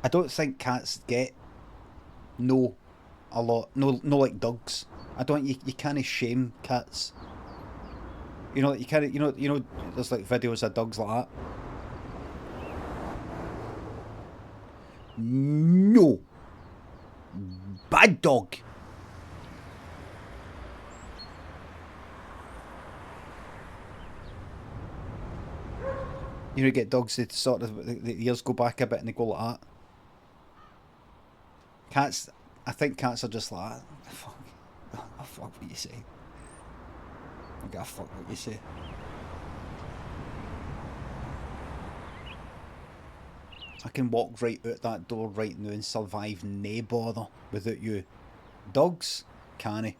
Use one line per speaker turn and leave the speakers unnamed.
I don't think cats get no a lot. No like dogs. I don't. You can't shame cats. You know, you can't. You know. There's like videos of dogs like that. No, bad dog. You know, you get dogs that sort of the ears go back a bit and they go like that. Cats, I think cats are just like that. Fuck, I fuck what you say. I gotta fuck what you say. I can walk right out that door right now and survive nae bother without you. Dogs, cannae.